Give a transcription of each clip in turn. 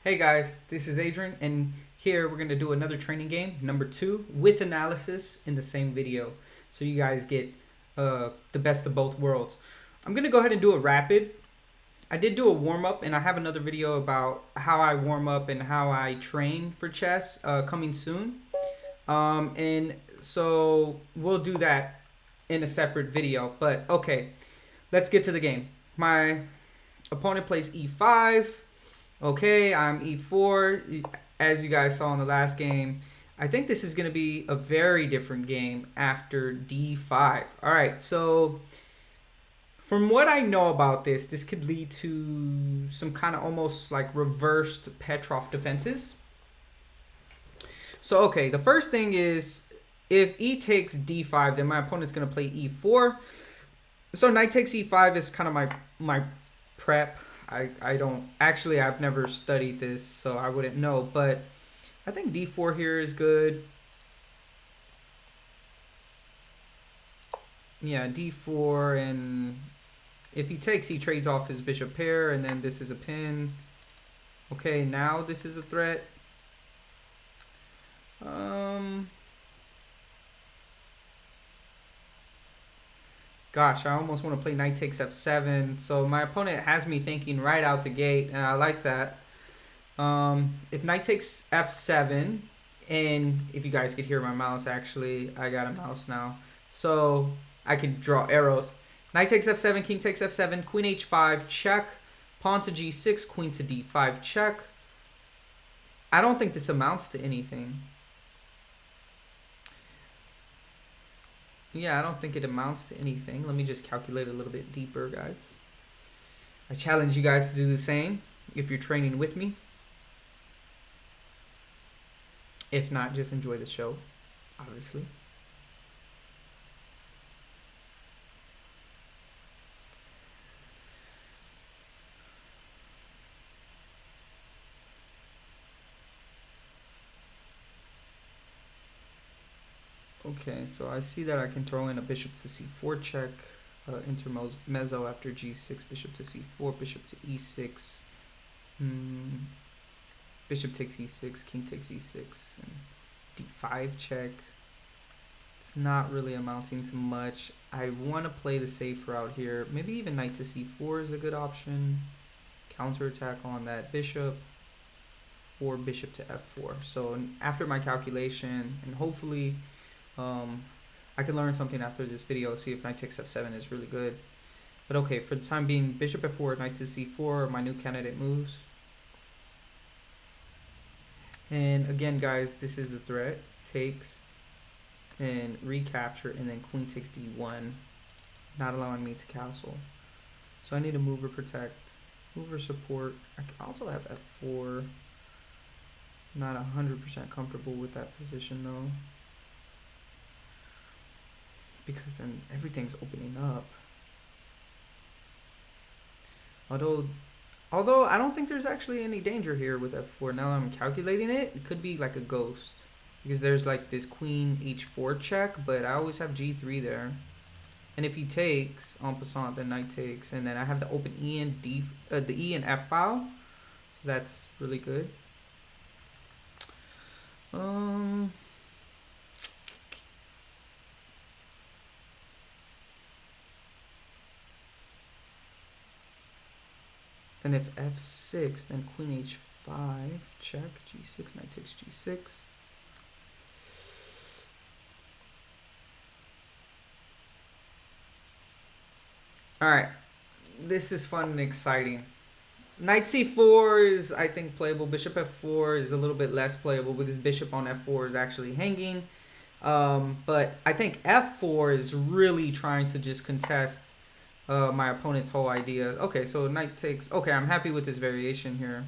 Hey guys, this is Adrian, and here we're going to do another training game, number 2, with analysis in the same video. So you guys get the best of both worlds. I'm going to go ahead and do a rapid. I did do a warm-up, and I have another video about how I warm up and how I train for chess coming soon. And so we'll do that in a separate video. But okay, let's get to the game. My opponent plays e5. Okay, I'm e4. As you guys saw in the last game, I think this is going to be a very different game after d5. All right, so from what I know about this, this could lead to some kind of almost like reversed Petrov defenses. So, okay, the first thing is if e takes d5, then my opponent's going to play e4. So knight takes e5 is kind of my prep. I don't actually, I've never studied this, so I wouldn't know, but I think d4 here is good. Yeah, d4, and if he takes, he trades off his bishop pair, and then this is a pin. Okay, now this is a threat. Gosh, I almost want to play knight takes f7. So my opponent has me thinking right out the gate, and I like that. If knight takes f7, and if you guys could hear my mouse, actually, I got a mouse now. So I can draw arrows. Knight takes f7, king takes f7, queen h5, check. Pawn to g6, queen to d5, check. I don't think this amounts to anything. Yeah, I don't think it amounts to anything. Let me just calculate a little bit deeper, guys. I challenge you guys to do the same if you're training with me. If not, just enjoy the show, obviously. Okay, so I see that I can throw in a bishop to c4 check, intermezzo after g6, bishop to c4, bishop to e6, bishop takes e6, king takes e6, and d5 check. It's not really amounting to much. I want to play the safe route here. Maybe even knight to c4 is a good option. Counterattack on that bishop, or bishop to f4. So after my calculation, and hopefully I can learn something after this video, see if knight takes f7 is really good. But okay, for the time being, bishop f4, knight to c4 are my new candidate moves. And again, guys, this is the threat. Takes and recapture, and then queen takes d1, not allowing me to castle. So I need a mover protect, mover support. I can also have f4. Not 100% comfortable with that position though, because then everything's opening up. Although I don't think there's actually any danger here with f4. Now that I'm calculating it, it could be like a ghost, because there's like this queen h4 check, but I always have g3 there. And if he takes, en passant, then knight takes, and then I have the open e and the e and f file, so that's really good. And if f6, then queen h5, check, g6, knight takes g6. Alright, this is fun and exciting. Knight c4 is, I think, playable. Bishop f4 is a little bit less playable because bishop on f4 is actually hanging. But I think f4 is really trying to just contest my opponent's whole idea. Okay, so knight takes. Okay, I'm happy with this variation here.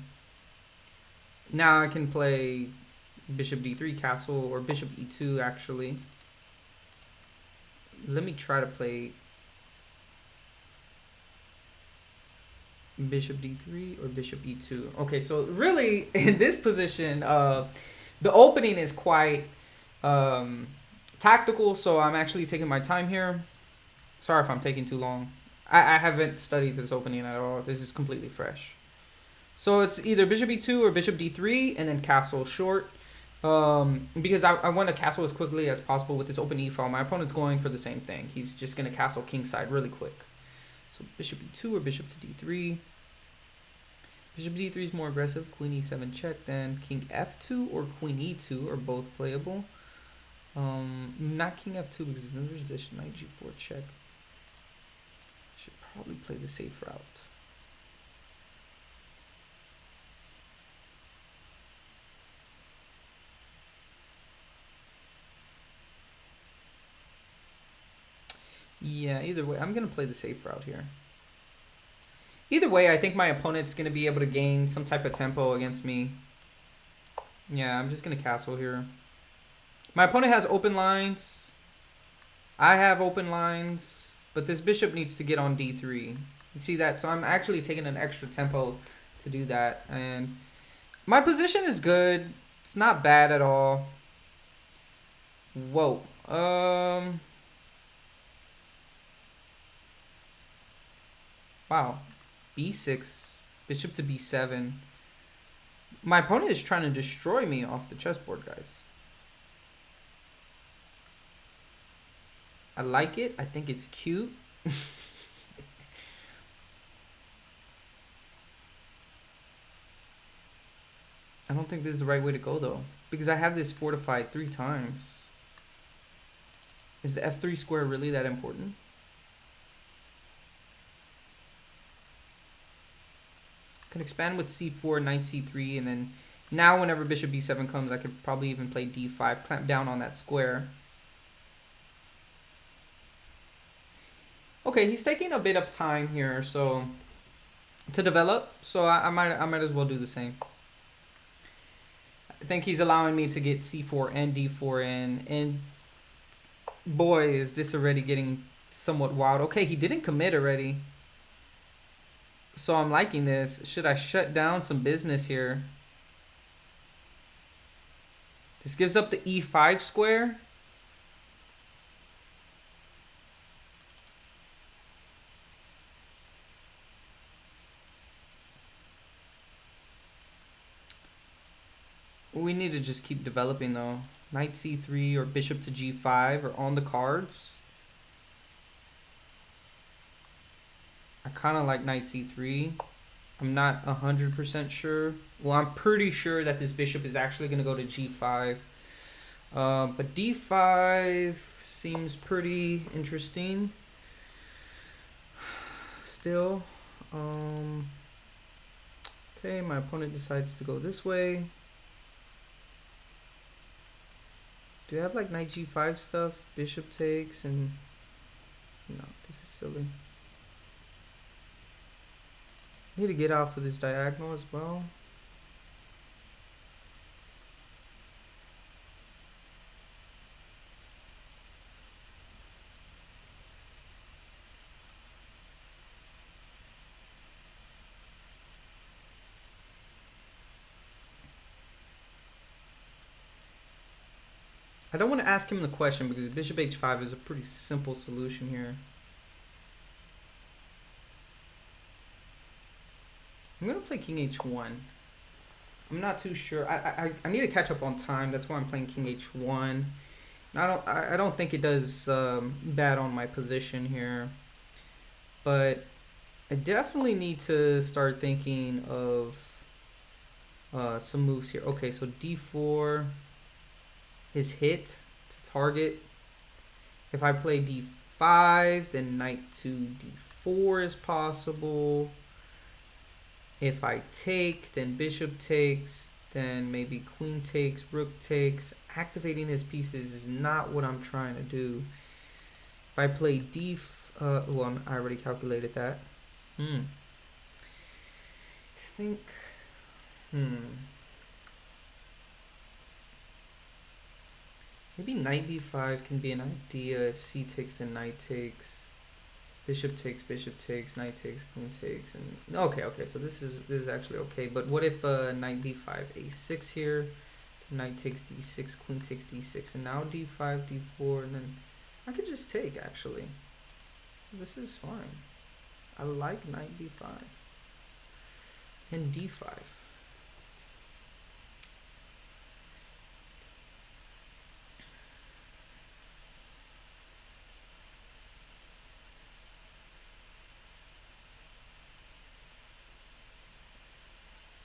Now I can play bishop d3 castle, or bishop e2 actually. Let me try to play bishop d3 or bishop e2. Okay, so really in this position, the opening is quite tactical, so I'm actually taking my time here. Sorry if I'm taking too long. I haven't studied this opening at all. This is completely fresh. So it's either bishop e2 or bishop d3 and then castle short. Because I want to castle as quickly as possible with this open e-file. My opponent's going for the same thing. He's just going to castle kingside really quick. So bishop e2 or bishop to d3. Bishop d3 is more aggressive. Queen e7 check. Then king f2 or queen e2 are both playable. Not king f2 because then there's this knight g4 check. Should probably play the safe route. Yeah, either way, I'm going to play the safe route here. Either way, I think my opponent's going to be able to gain some type of tempo against me. Yeah, I'm just going to castle here. My opponent has open lines. I have open lines. But this bishop needs to get on d3. You see that? So I'm actually taking an extra tempo to do that. And my position is good. It's not bad at all. Whoa. Wow. b6. Bishop to b7. My opponent is trying to destroy me off the chessboard, guys. I like it. I think it's cute. I don't think this is the right way to go, though. Because I have this fortified 3 times. Is the f3 square really that important? Can expand with c4, knight c3, and then now whenever bishop b7 comes, I could probably even play d5, clamp down on that square. Okay, he's taking a bit of time here, so to develop. So I might as well do the same. I think he's allowing me to get c4 and d4 in, and boy, is this already getting somewhat wild. Okay, he didn't commit already. So I'm liking this. Should I shut down some business here? This gives up the e5 square. We need to just keep developing though. Knight c3 or bishop to g5 are on the cards. I kind of like knight c3. I'm not 100% sure. Well, I'm pretty sure that this bishop is actually going to go to g5. But d5 seems pretty interesting. Still. Okay, my opponent decides to go this way. Do I have like knight g5 stuff? Bishop takes and... No, this is silly. Need to get off with this diagonal as well. I don't want to ask him the question because bishop h5 is a pretty simple solution here. I'm going to play king h1. I'm not too sure. I need to catch up on time. That's why I'm playing king h1. I don't think it does bad on my position here. But I definitely need to start thinking of some moves here. Okay, so d4 is hit to target. If I play d5, then knight to d4 is possible. If I take, then bishop takes, then maybe queen takes, rook takes. Activating his pieces is not what I'm trying to do. If I play well, I already calculated that. I think, maybe knight b5 can be an idea. If c takes, then knight takes. Bishop takes, knight takes, queen takes, and okay, so this is actually okay. But what if knight b5, a6 here, knight takes d6, queen takes d6, and now d5, d4, and then I could just take actually. This is fine. I like knight b5. and d5.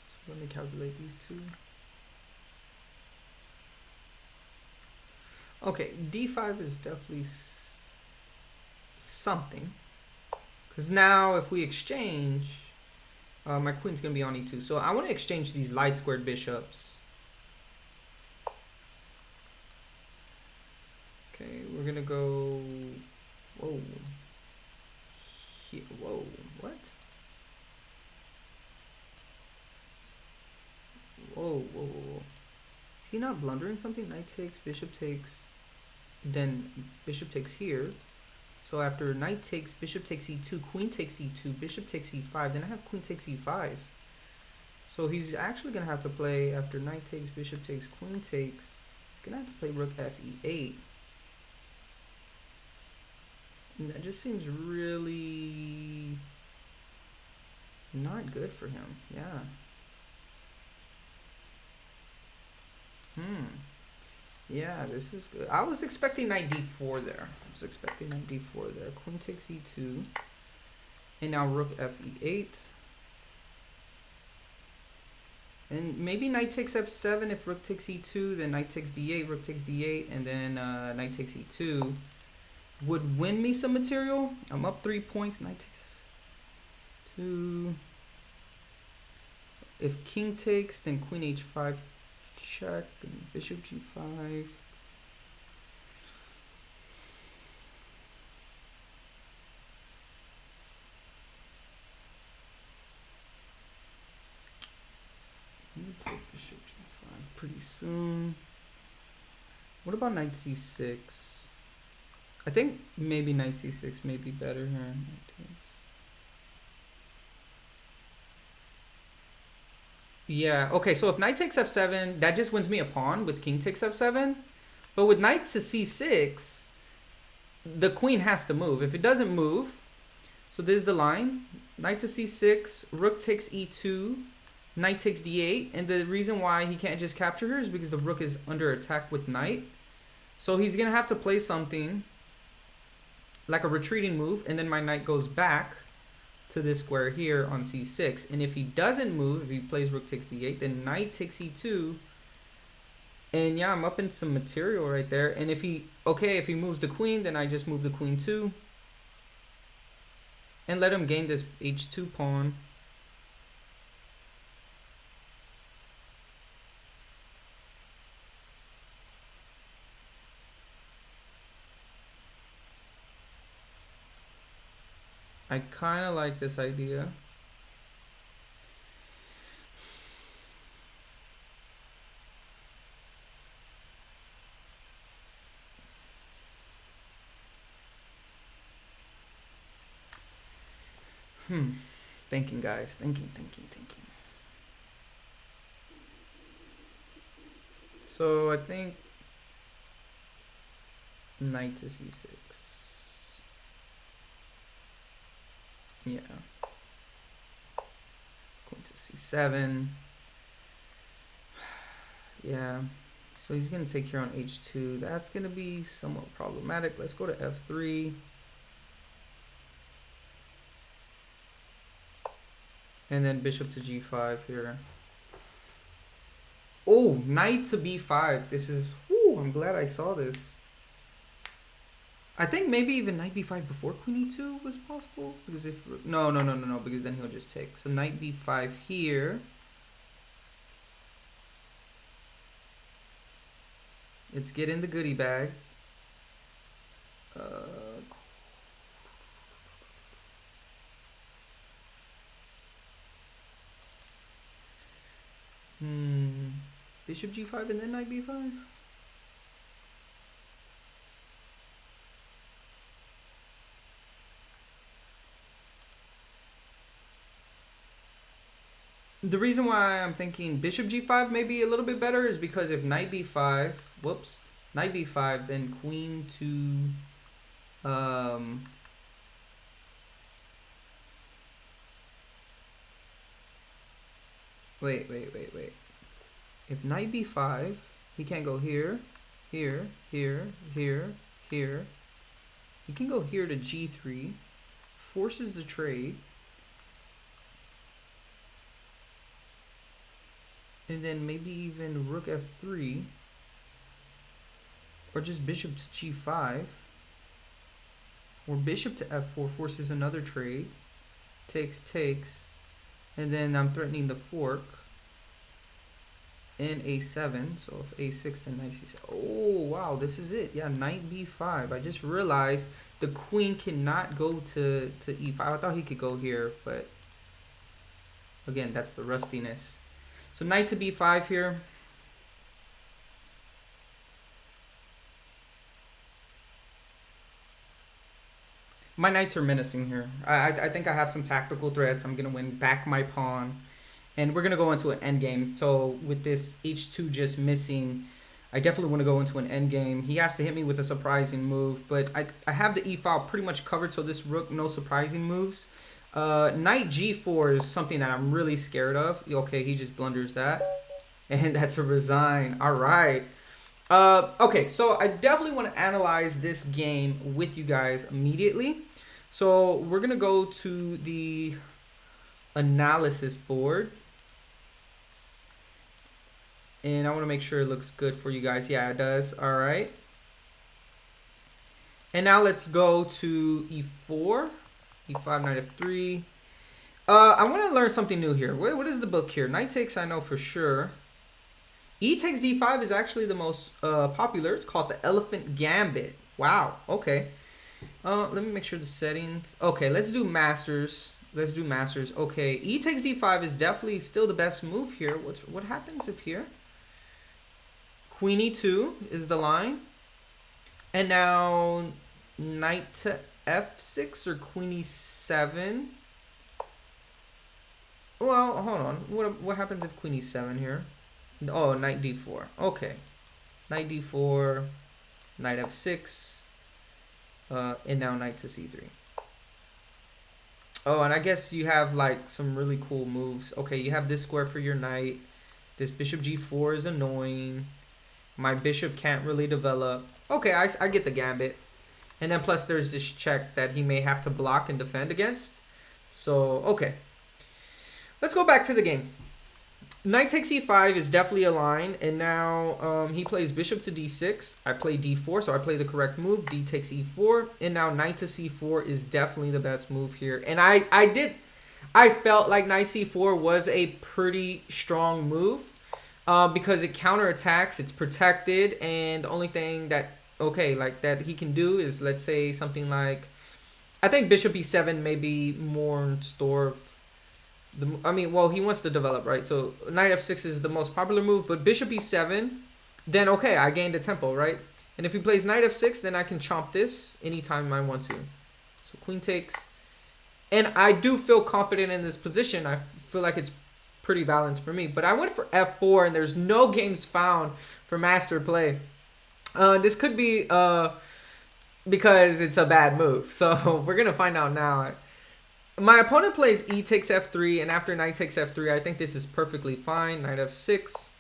So let me calculate these two. Okay, d5 is definitely something. Because now if we exchange, my queen's going to be on e2. So I want to exchange these light squared bishops. Okay, we're going to go... Whoa. Here. Whoa. What? Whoa, whoa, whoa. Is he not blundering something? Knight takes, bishop takes, then bishop takes here. So after knight takes, bishop takes e2, queen takes e2, bishop takes e5, then I have queen takes e5. So he's actually going to have to play, after knight takes, bishop takes, queen takes, he's going to have to play rook f e8. And that just seems really not good for him. Yeah. Yeah, this is good. I was expecting knight d4 there. Queen takes e2. And now rook f e8. And maybe knight takes f7 if rook takes e2. Then knight takes d8, rook takes d8. And then knight takes e2. Would win me some material. I'm up 3 points. Knight takes f2. If king takes, then queen h5 check, and bishop g5. Play bishop g5 pretty soon. What about knight c6? I think maybe knight c6 may be better here. Yeah, okay, so if knight takes f7, that just wins me a pawn with king takes f7. But with knight to c6, the queen has to move. If it doesn't move, so there's the line. Knight to c6, rook takes e2, knight takes d8. And the reason why he can't just capture her is because the rook is under attack with knight. So he's going to have to play something like a retreating move, and then my knight goes back to this square here on c6. And if he doesn't move, if he plays rook takes d8, then knight takes e2. And yeah, I'm up in some material right there. And if he moves the queen, then I just move the queen too. And let him gain this h2 pawn. I kind of like this idea. Thinking, guys. Thinking. So I think knight to c6. Yeah. Queen to c7. Yeah. So he's going to take here on h2. That's going to be somewhat problematic. Let's go to f3. And then bishop to g5 here. Oh, knight to b5. This is... Ooh, I'm glad I saw this. I think maybe even knight b5 before queen e2 was possible. Because if... No. Because then he'll just take. So knight b5 here. Let's get in the goodie bag. Bishop g5 and then knight b5. The reason why I'm thinking bishop g5 may be a little bit better is because if knight b5, knight b5, then queen to Wait. If knight b5, he can't go here, here, here, here, here. He can go here to g3, forces the trade. And then maybe even rook f3. Or just bishop to g5. Or bishop to f4 forces another trade. Takes. And then I'm threatening the fork. And a7. So if a6 then knight c7. Oh, wow, this is it. Yeah, knight b5. I just realized the queen cannot go to e5. I thought he could go here, but again, that's the rustiness. So knight to b5 here. My knights are menacing here. I think I have some tactical threats. I'm going to win back my pawn. And we're going to go into an endgame. So with this h2 just missing, I definitely want to go into an endgame. He has to hit me with a surprising move. But I have the e-file pretty much covered. So this rook, no surprising moves. Knight g4 is something that I'm really scared of. Okay, he just blunders that. And that's a resign. All right. Okay, so I definitely want to analyze this game with you guys immediately. So we're going to go to the analysis board. And I want to make sure it looks good for you guys. Yeah, it does. All right. And now let's go to e4. e5, knight f3. I want to learn something new here. What is the book here? Knight takes, I know for sure. E takes d5 is actually the most popular. It's called the Elephant Gambit. Wow. Okay. Let me make sure the settings. Okay, let's do masters. Let's do masters. Okay, E takes d5 is definitely still the best move here. What happens if here? Queen e2 is the line. And now knight to f6 or queen e7. Well, hold on. What happens if queen e7 here? Oh, knight d4. Okay. Knight d4, knight f6, and now knight to c3. Oh, and I guess you have like some really cool moves. Okay, you have this square for your knight. This bishop g4 is annoying. My bishop can't really develop. Okay, I get the gambit. And then plus there's this check that he may have to block and defend against. So, okay. Let's go back to the game. Knight takes e5 is definitely a line. And now he plays bishop to d6. I play d4, so I play the correct move. D takes e4. And now knight to c4 is definitely the best move here. And I felt like knight c4 was a pretty strong move. Because it counterattacks, it's protected, and the only thing that, okay, like that he can do is, let's say, something like, I think bishop e7 may be more in store. I mean, well, he wants to develop, right? So knight f6 is the most popular move, but bishop e7, then okay, I gained a tempo, right? And if he plays knight f6, then I can chomp this anytime I want to. So queen takes, and I do feel confident in this position. I feel like it's pretty balanced for me, but I went for f4 and there's no games found for master play. This could be because it's a bad move, so we're gonna find out now. My opponent plays e takes f3, and after knight takes f3, I think this is perfectly fine. Knight f6,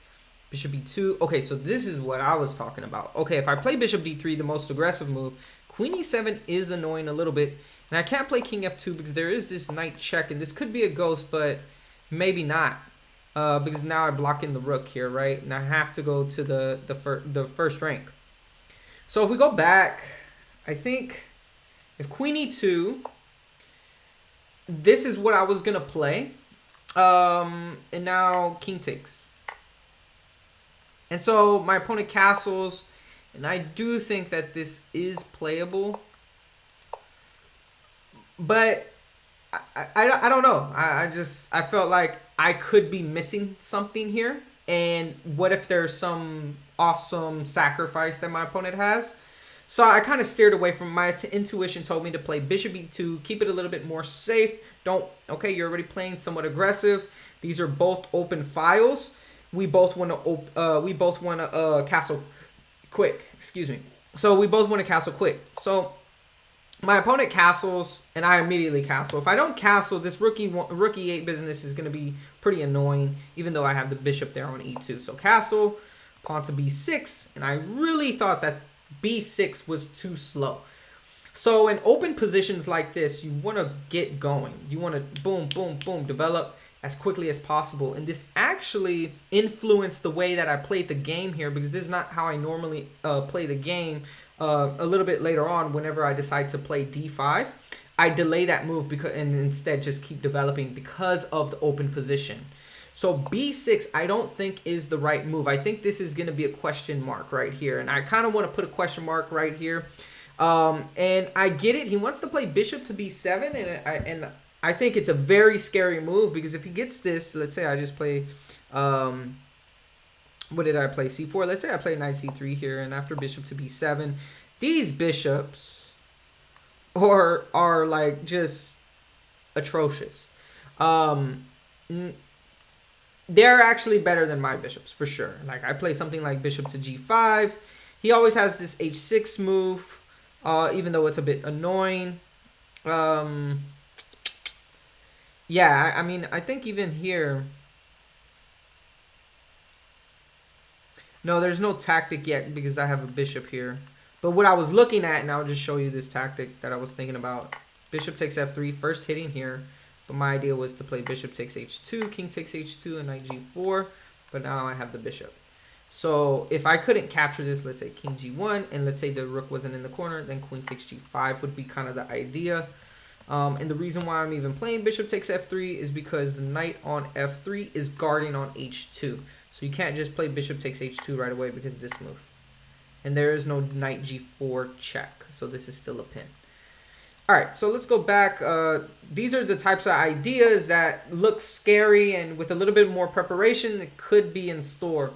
bishop e2. Okay, so this is what I was talking about. Okay, if I play bishop d3, the most aggressive move, queen e7 is annoying a little bit, and I can't play king f2 because there is this knight check, and this could be a ghost, but maybe not, because now I block in the rook here, right? And I have to go to the first rank. So if we go back, I think if queen e2, this is what I was gonna play, and now king takes. And so my opponent castles, and I do think that this is playable, but I don't know. I felt like I could be missing something here. And what if there's some awesome sacrifice that my opponent has? So I kind of steered away from my intuition told me to play bishop e2, keep it a little bit more safe. Okay, you're already playing somewhat aggressive. These are both open files. We both want to castle quick. Excuse me. So we both want to castle quick. So My opponent castles, and I immediately castle. If I don't castle, this rookie 8 business is going to be pretty annoying, even though I have the bishop there on e2. So castle, pawn to b6, and I really thought that b6 was too slow. So in open positions like this, you want to get going. You want to boom, boom, boom, develop as quickly as possible. And this actually influenced the way that I played the game here, because this is not how I normally play the game. A little bit later on, whenever I decide to play d5, I delay that move because and instead just keep developing because of the open position. So b6, I don't think is the right move. I think this is going to be a question mark right here. And I kind of want to put a question mark right here. And I get it. He wants to play bishop to b7, and I think it's a very scary move, because if he gets this, let's say I just play, what did I play? c4. Let's say I play knight c3 here, and after bishop to b7, these bishops are like just atrocious. They're actually better than my bishops for sure. Like I play something like bishop to g5. He always has this h6 move. Even though it's a bit annoying. Yeah, I mean, I think even here... No, there's no tactic yet because I have a bishop here. But what I was looking at, and I'll just show you this tactic that I was thinking about. Bishop takes f3, first hitting here. But my idea was to play bishop takes h2, king takes h2, and knight g4. But now I have the bishop. So if I couldn't capture this, let's say king g1, and let's say the rook wasn't in the corner, then queen takes g5 would be kind of the idea. And the reason why I'm even playing bishop takes f3 is because the knight on f3 is guarding on h2. So you can't just play bishop takes h2 right away because of this move. And there is no knight g4 check, so this is still a pin. All right, so let's go back. These are the types of ideas that look scary, and with a little bit more preparation, it could be in store.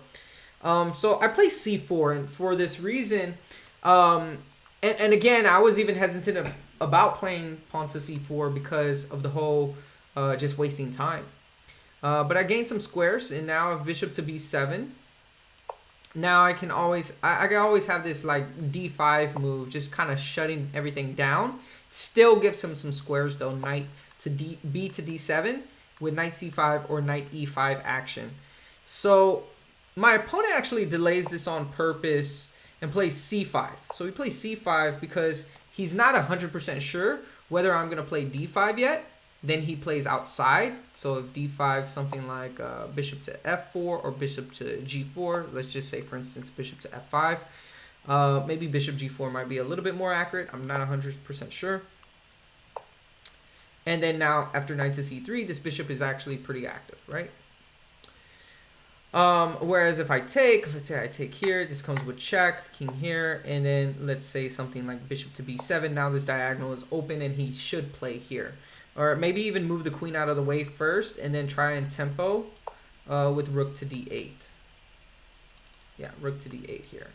So I play c4, and for this reason, and again, I was even hesitant about playing pawn to c4 because of the whole just wasting time. But I gained some squares, and now I have bishop to b7. Now I can always have this like d5 move, just kind of shutting everything down. Still gives him some squares though, knight to b to d7 with knight c5 or knight e5 action. So my opponent actually delays this on purpose and plays c5. So he plays c5 because he's not 100% sure whether I'm going to play d5 yet. Then he plays outside. So if d5, something like bishop to f4 or bishop to g4. Let's just say, for instance, bishop to f5. Maybe bishop g4 might be a little bit more accurate. I'm not 100% sure. And then now after knight to c3, this bishop is actually pretty active, right? Whereas if I take, let's say I take here, this comes with check, king here, and then let's say something like bishop to b7. Now this diagonal is open and he should play here. Or maybe even move the queen out of the way first and then try and tempo with rook to d8. Yeah, rook to d8 here.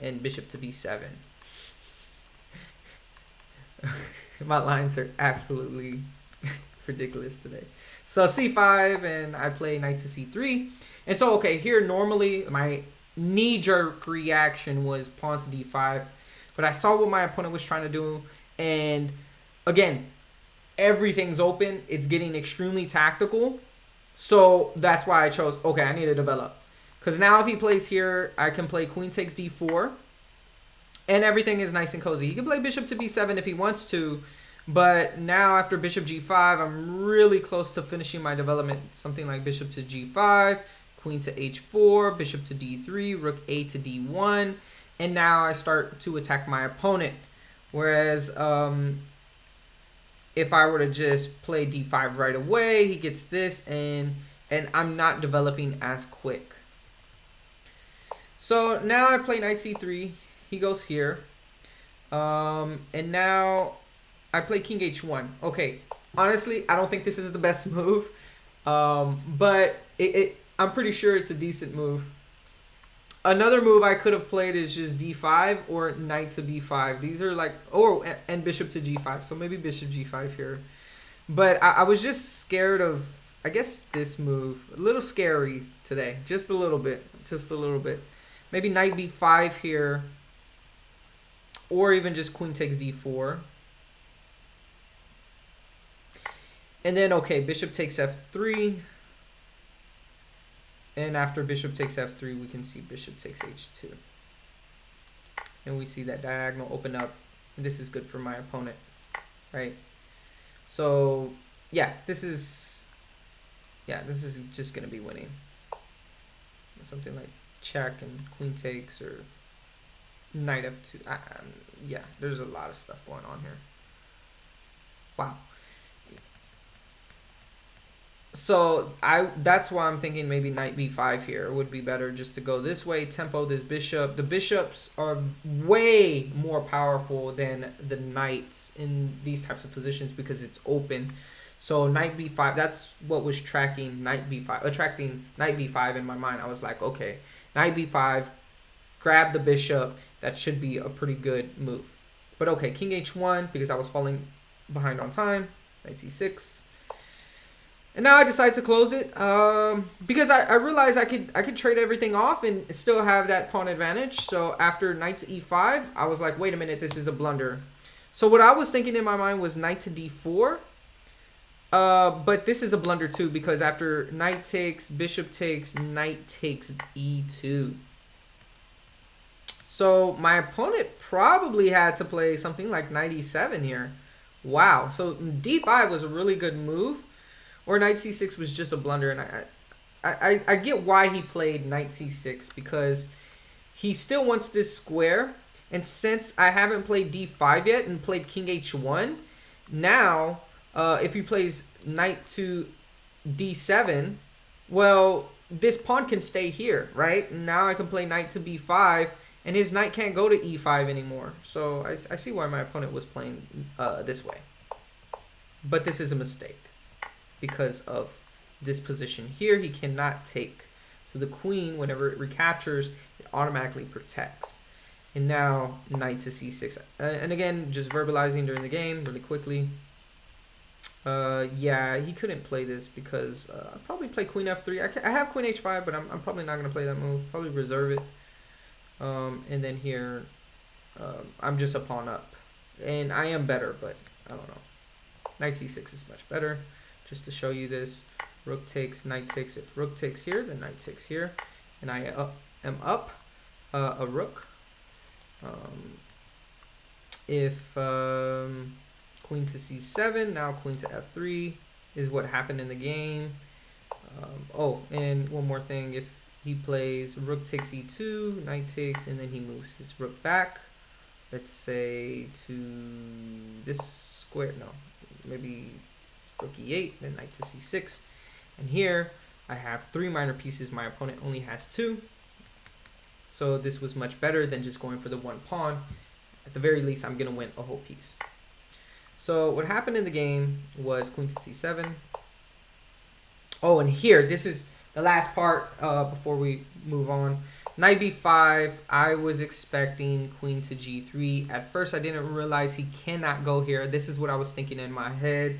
And bishop to b7. My lines are absolutely ridiculous today. So c5, and I play knight to c3. And so, okay, here normally my knee-jerk reaction was pawn to d5. But I saw what my opponent was trying to do. And again, everything's open. It's getting extremely tactical. So that's why I chose, okay, I need to develop. Because now if he plays here, I can play queen takes d4. And everything is nice and cozy. He can play bishop to b7 if he wants to. But now after bishop g5, I'm really close to finishing my development. Something like bishop to g5, queen to h4, bishop to d3, rook a to d1. And now I start to attack my opponent. Whereas if I were to just play d5 right away, he gets this, and I'm not developing as quick. So now I play knight c3. He goes here. And now I play king h1. Okay, honestly, I don't think this is the best move. But I'm pretty sure it's a decent move. Another move I could have played is just d5 or knight to b5. These are like, and bishop to g5. So maybe bishop g5 here. But I was just scared of, I guess, this move. A little scary today. Just a little bit. Just a little bit. Maybe knight b5 here. or even just queen takes d4. And then, okay, bishop takes f3. And after bishop takes f3, we can see bishop takes h2. And we see that diagonal open up. And this is good for my opponent, right? So, yeah, this is just going to be winning. Something like check and queen takes or knight f2. Yeah, there's a lot of stuff going on here. Wow. So that's why I'm thinking maybe knight b5 here would be better, just to go this way, tempo this bishop. The bishops are way more powerful than the knights in these types of positions because it's open. So knight b5, that's what was attracting knight b5 in my mind. I was like, okay, knight b5, grab the bishop. That should be a pretty good move. But okay, king h1 because I was falling behind on time. Knight c6. And now I decide to close it because I realized I could trade everything off and still have that pawn advantage. So after knight to e5, I was like, wait a minute, this is a blunder. So what I was thinking in my mind was knight to d4. But this is a blunder too because after knight takes, bishop takes, knight takes e2. So my opponent probably had to play something like knight e7 here. Wow. So d5 was a really good move. Or knight c6 was just a blunder, and I get why he played knight c6 because he still wants this square. And since I haven't played d5 yet and played king h1, now if he plays knight to d7, well, this pawn can stay here, right? Now I can play knight to b5, and his knight can't go to e5 anymore. So I see why my opponent was playing this way. But this is a mistake. Because of this position here, he cannot take. So the queen, whenever it recaptures, it automatically protects. And now knight to c6. And again, just verbalizing during the game really quickly. Yeah, he couldn't play this because I'll probably play queen f3. I have queen h5, but I'm probably not going to play that move. Probably reserve it. And then here, I'm just a pawn up. And I am better, but I don't know. Knight c6 is much better. Just to show you this, rook takes, knight takes. If rook takes here, then knight takes here, and I am up a rook. If queen to c7, now queen to f3 is what happened in the game. Oh, and one more thing, if he plays rook takes e2, knight takes, and then he moves his rook back, let's say to this square, no, maybe rook e8, then knight to c6. And here I have 3 minor pieces. My opponent only has 2. So this was much better than just going for the one pawn. At the very least, I'm going to win a whole piece. So what happened in the game was queen to c7. Oh, and here, this is the last part before we move on. Knight b5, I was expecting queen to g3. At first, I didn't realize he cannot go here. This is what I was thinking in my head.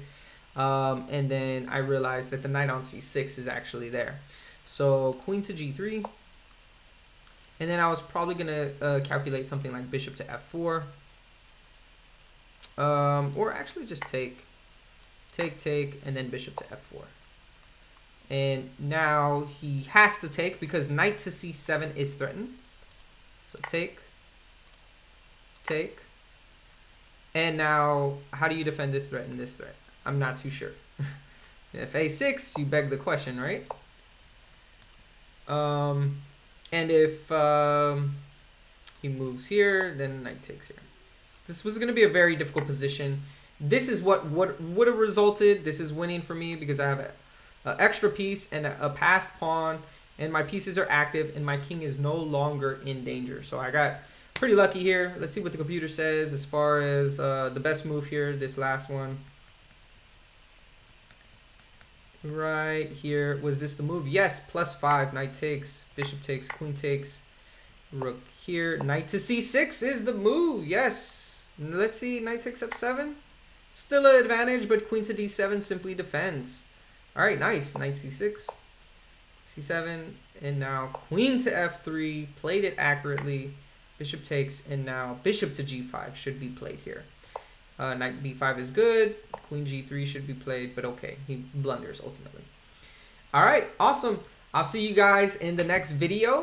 And then I realized that the knight on c6 is actually there. So queen to g3. And then I was probably going to calculate something like bishop to f4. Or actually just take, and then bishop to f4. And now he has to take because knight to c7 is threatened. So take. And now, how do you defend this threat and this threat? I'm not too sure. If a6, you beg the question, right? And if he moves here, then knight takes here. This was going to be a very difficult position. This is what would have resulted. This is winning for me because I have an extra piece and a passed pawn, and my pieces are active, and my king is no longer in danger. So I got pretty lucky here. Let's see what the computer says as far as the best move here, this last one. Right here, was this the move? Yes, +5, knight takes, bishop takes, queen takes, rook here, knight to c6 is the move. Yes, let's see, knight takes f7, still an advantage, but queen to d7 simply defends. All right, nice, knight c6, c7, and now queen to f3, played it accurately, Bishop takes, and now bishop to g5 should be played here. Knight b5 is good. Queen g3 should be played, but okay, he blunders ultimately. All right, awesome. I'll see you guys in the next video.